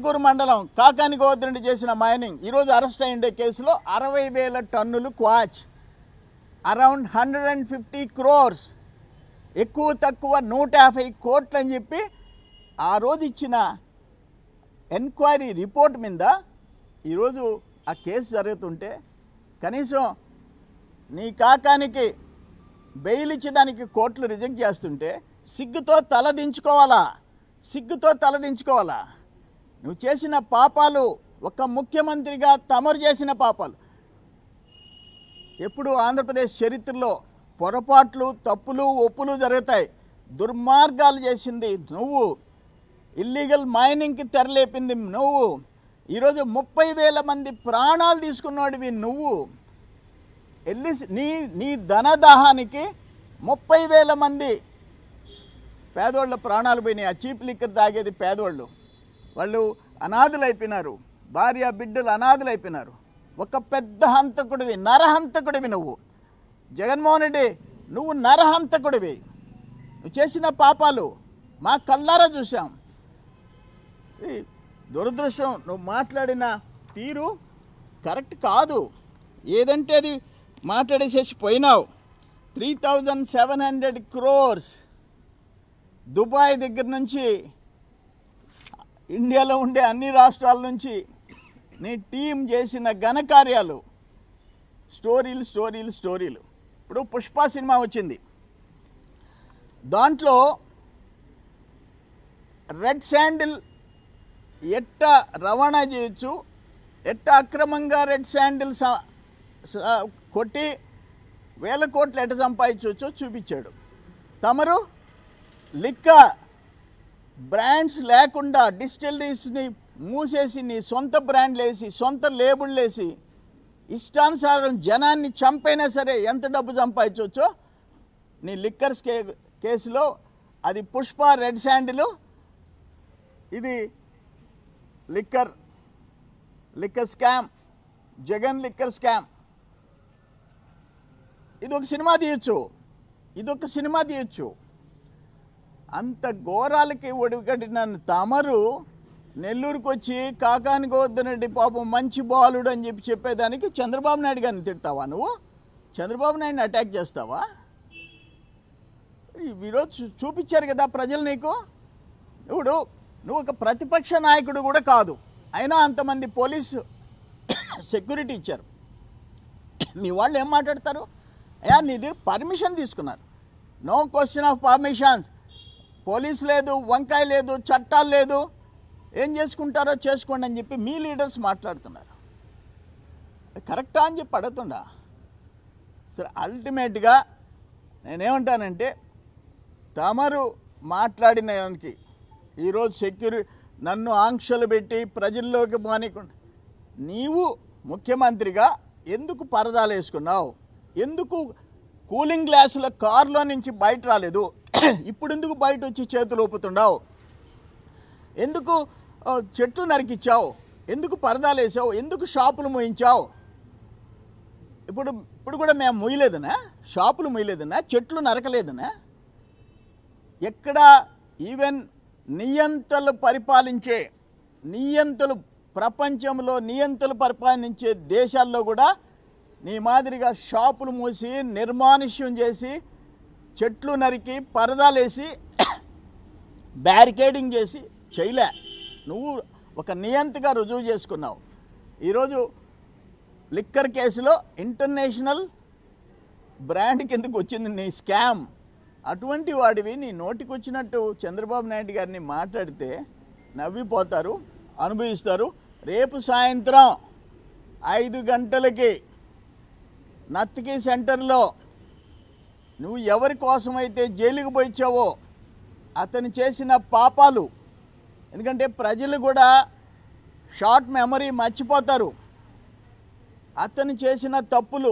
గురు మండలం కాకాని గోవర్ధన్ చేసిన మైనింగ్ ఈరోజు అరెస్ట్ అయ్యిండే కేసులో 60,000 టన్నులు క్వాచ్, అరౌండ్ 150 crores, ఎక్కువ తక్కువ 150 కోట్లు అని చెప్పి ఆ రోజు ఇచ్చిన ఎంక్వైరీ రిపోర్ట్ మీద ఈరోజు ఆ కేసు జరుగుతుంటే కనీసం నీ కాకానికి బెయిల్ ఇచ్చేదానికి కోర్టులు రిజెక్ట్ చేస్తుంటే సిగ్గుతో తలదించుకోవాలా. నువ్వు చేసిన పాపాలు, ఒక ముఖ్యమంత్రిగా తమరు చేసిన పాపాలు. ఎప్పుడు ఆంధ్రప్రదేశ్ చరిత్రలో పొరపాట్లు, తప్పులు, ఒప్పులు జరుగుతాయి. దుర్మార్గాలు చేసింది నువ్వు, ఇల్లీగల్ మైనింగ్కి తెరలేపింది నువ్వు, ఈరోజు 30,000 మంది ప్రాణాలు తీసుకున్నవాడివి నువ్వు. వెళ్ళి నీ ధనదాహానికి 30,000 మంది పేదోళ్ళ ప్రాణాలు పోయినాయి. ఆ చీప్ లిక్కర్ తాగేది పేదోళ్ళు, వాళ్ళు అనాథులైపోయినారు, భార్య బిడ్డలు అనాథులైపోయినారు. ఒక పెద్ద హంతకుడివి, నరహంతకుడివి నువ్వు. జగన్మోహన్ రెడ్డి, నువ్వు నరహంతకుడివి. నువ్వు చేసిన పాపాలు మా కళ్ళారా చూసాం. దురదృష్టం, నువ్వు మాట్లాడిన తీరు కరెక్ట్ కాదు. ఏదంటే అది మాట్లాడేసేసి పోయినావు. 3,700 crores దుబాయ్ దగ్గర నుంచి, ఇండియాలో ఉండే అన్ని రాష్ట్రాల నుంచి నీ టీం చేసిన ఘనకార్యాలు, స్టోరీలు. ఇప్పుడు పుష్ప సినిమా వచ్చింది, దాంట్లో రెడ్ శాండిల్ ఎట్టా రవాణా చేయొచ్చు, ఎట్టా అక్రమంగా రెడ్ శాండిల్ కొట్టి 1,000 కోట్లు ఎట్ట సంపాదించవచ్చో చూపించాడు. తమరు లిక్కర్ బ్రాండ్స్ లేకుండా డిస్టిలరీస్ని మూసేసి నీ సొంత బ్రాండ్లు వేసి, సొంత లేబుళ్ళు వేసి, ఇష్టానుసారం జనాన్ని చంపైనా సరే ఎంత డబ్బు సంపాదించవచ్చో నీ లిక్కర్స్ కేసులో అది పుష్ప రెడ్ శాండిల్, ఇది liquor scam, Jagan liquor scam. ఇదొక సినిమా తీయచ్చు. అంత ఘోరాలకి ఒడిగట్టిన తమరు నెల్లూరుకు వచ్చి కాకాని గోవర్ధన్ రెడ్డి పాపం మంచి బాలుడు అని చెప్పేదానికి చంద్రబాబు నాయుడు గారిని తిడతావా నువ్వు? చంద్రబాబు నాయుడిని అటాక్ చేస్తావా? ఈరోజు చూపించారు కదా ప్రజలు నీకు. నువ్వు ఒక ప్రతిపక్ష నాయకుడు కూడా కాదు, అయినా అంతమంది పోలీసు సెక్యూరిటీ ఇచ్చారు. మీ వాళ్ళు ఏం మాట్లాడతారు? అయ్యా, నీ దగ్గర పర్మిషన్ తీసుకున్నారు, no question of permissions. Police లేదు, వంకాయ లేదు, చట్టాలు లేదు, ఏం చేసుకుంటారో చేసుకోండి అని చెప్పి మీ లీడర్స్ మాట్లాడుతున్నారు. కరెక్టా అని చెప్పి అడుగుతుండా? సరే, అల్టిమేట్గా నేనేమంటానంటే, తమరు మాట్లాడిన దానికి ఈరోజు నన్ను ఆంక్షలు పెట్టి ప్రజల్లోకి మానికుండా, నీవు ముఖ్యమంత్రిగా ఎందుకు పరదాలు వేసుకున్నావు? ఎందుకు కూలింగ్ గ్లాసుల కారులో నుంచి బయట రాలేదు? ఇప్పుడు ఎందుకు బయట వచ్చి చేతులు ఊపుతున్నావు? ఎందుకు చెట్లు నరికిచ్చావు? ఎందుకు పరదాలు వేసావు? ఎందుకు షాపులు మూయించావు? ఇప్పుడు కూడా మేము మూయలేదనా? షాపులు మూయలేదనా? చెట్లు నరకలేదనా? ఎక్కడ ఈవెన్ నియంతలు ప్రపంచంలో నియంతలు పరిపాలించే దేశాల్లో కూడా నీ మాదిరిగా షాపులు మూసి, నిర్మానుష్యం చేసి, చెట్లు నరికి, పరదాలేసి, బ్యారికేడింగ్ చేసి చేయలే. నువ్వు ఒక నియంతగా రుజువు చేసుకున్నావు. ఈరోజు లిక్కర్ కేసులో ఇంటర్నేషనల్ బ్రాండ్ కిందకు వచ్చింది నీ స్కామ్. అటువంటి వాడివి నీ నోటికి వచ్చినట్టు చంద్రబాబు నాయుడు గారిని మాట్లాడితే నవ్విపోతారు, అనుభవిస్తారు. రేపు సాయంత్రం 5 గంటలకి నత్తికి సెంటర్లో నువ్వు ఎవరి కోసమైతే జైలుకి పోయిచ్చావో అతను చేసిన పాపాలు, ఎందుకంటే ప్రజలు కూడా షార్ట్ మెమరీ మర్చిపోతారు, అతను చేసిన తప్పులు